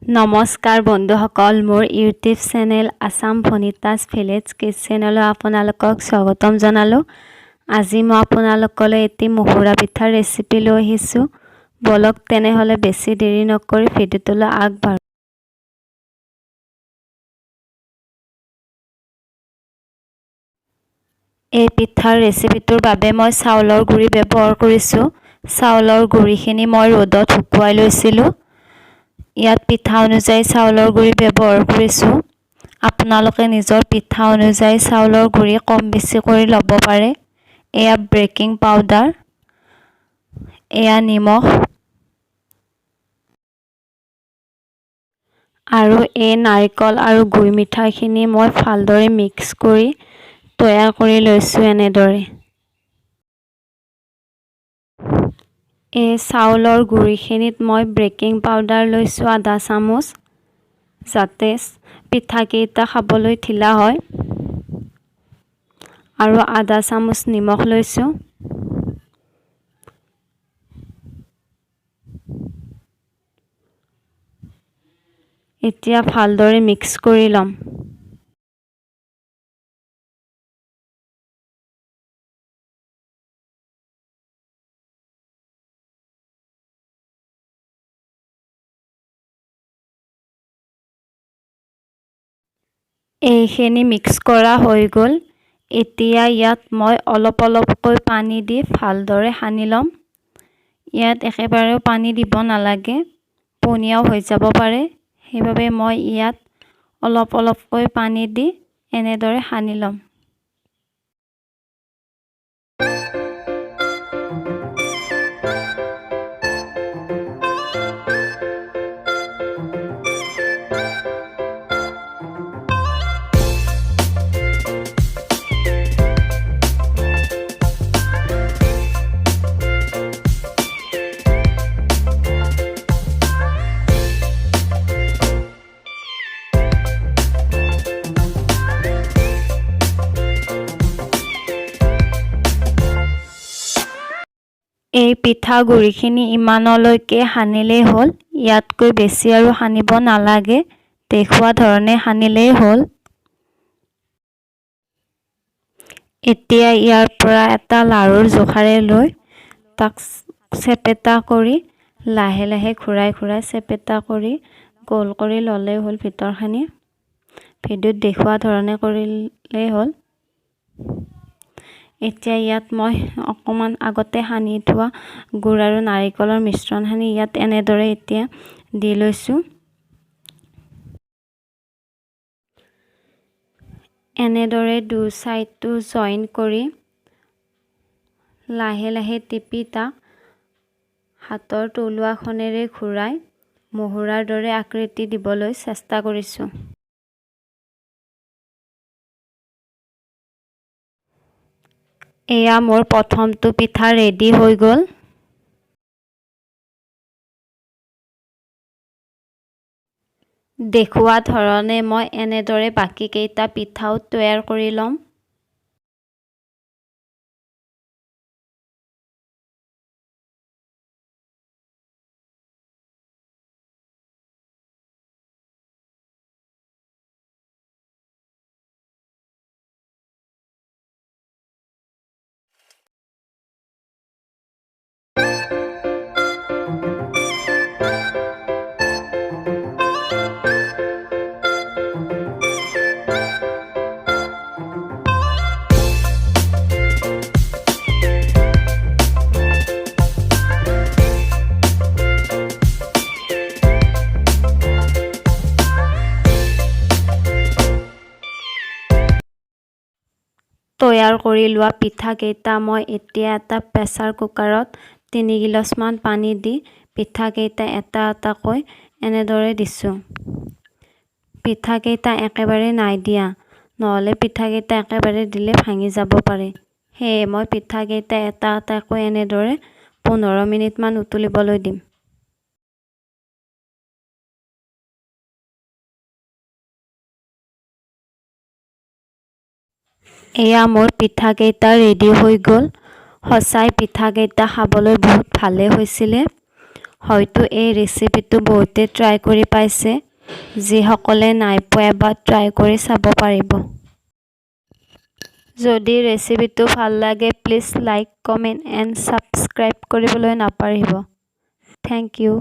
নমস্কাৰ বন্ধুসকল, মোৰ ইউটিউব চেনেল আসাম ভনিতাছ ভিলেজ কিচেনলৈ আপোনালোকক স্বাগতম জনালোঁ। আজি মই আপোনালোকলৈ এটি মহুৰা পিঠাৰ ৰেচিপি লৈ আহিছোঁ। বলক তেনেহ'লে বেছি দেৰি নকৰি ভিডিঅ'টোলৈ আগবাঢ়ো। এই পিঠাৰ ৰেচিপিটোৰ বাবে মই চাউলৰ গুড়ি ব্যৱহাৰ কৰিছোঁ। চাউলৰ গুড়িখিনি মই ৰ'দত শুকুৱাই লৈছিলোঁ। ইয়াত পিঠা অনুযায়ী চাউলৰ গুড়ি ব্যৱহাৰ কৰিছোঁ। আপোনালোকে নিজৰ পিঠা অনুযায়ী চাউলৰ গুড়ি কম বেছি কৰি ল'ব পাৰে। এয়া বেকিং পাউডাৰ, এয়া নিমখ আৰু এই নাৰিকল আৰু গুড় মিঠাইখিনি মই ভালদৰে মিক্স কৰি তৈয়াৰ কৰি লৈছোঁ এনেদৰে। এই চাউলৰ গুড়িখিনিত মই বেকিং পাউডাৰ লৈছোঁ আধা চামুচ, যাতে পিঠাকেইটা খাবলৈ ঢিলা হয়, আৰু আধা চামুচ নিমখ লৈছোঁ। এতিয়া ভালদৰে মিক্স কৰি ল'ম। এইখিনি মিক্স কৰা হৈ গ'ল। এতিয়া ইয়াত মই অলপ অলপকৈ পানী দি ভালদৰে সানি ল'ম। ইয়াত একেবাৰেও পানী দিব নালাগে, পনীয়াও হৈ যাব পাৰে। সেইবাবে মই ইয়াত অলপ অলপকৈ পানী দি এনেদৰে সানি ল'ম। এই পিঠাগুড়িখিনি ইমানলৈকে সানিলেই হ'ল। ইয়াতকৈ বেছি আৰু সানিব নালাগে, দেখুওৱা ধৰণে সানিলেই হ'ল। এতিয়া ইয়াৰ পৰা এটা লাৰুৰ জোখাৰে লৈ তাক চেপেটা কৰি লাহে লাহে ঘূৰাই ঘূৰাই চেপেটা কৰি গোল কৰি ল'লেই হ'ল। ভিতৰখিনি ভিডিঅ'ত দেখুওৱা ধৰণে কৰিলেই হ'ল। এতিয়া ইয়াত মই অকণমান আগতে সানি থোৱা গুড় আৰু নাৰিকলৰ মিশ্ৰণখিনি ইয়াত এনেদৰে এতিয়া দি লৈছোঁ। এনেদৰে দুই চাইডটো জইন কৰি লাহে লাহে টিপি তাক হাতৰ তলুৱাখনেৰে ঘূৰাই মহুৰাৰ দৰে আকৃতি দিবলৈ চেষ্টা কৰিছোঁ। এয়া মোৰ প্ৰথমটো পিঠা ৰেডি হৈ গ'ল। দেখুওৱা ধৰণে মই এনেদৰে বাকীকেইটা পিঠাও তৈয়াৰ কৰি ল'ম। তৈয়াৰ কৰি লোৱা পিঠাকেইটা মই এতিয়া এটা প্ৰেছাৰ কুকাৰত 3 গিলাচমান পানী দি পিঠাকেইটা এটা এটাকৈ এনেদৰে দিছোঁ। পিঠাকেইটা একেবাৰে নাই দিয়া, নহ'লে পিঠাকেইটা একেবাৰে দিলে ভাঙি যাব পাৰে। সেয়ে মই পিঠাকেইটা এটা এটাকৈ এনেদৰে 15 মিনিটমান উতলিবলৈ দিম। এয়া মোৰ পিঠাকেইটা ৰেডি হৈ গ'ল। সঁচাই পিঠাকেইটা খাবলৈ বহুত ভালে হৈছিলে। হয়তো এই ৰেচিপিটো বহুতে ট্ৰাই কৰি পাইছে যিসকলে নাই পোৱা এবাৰ ট্ৰাই কৰি চাব পাৰিব যদি ৰেচিপিটো ভাল লাগে please like comment and subscribe কৰিবলৈ নাপাহৰিব থেংক ইউ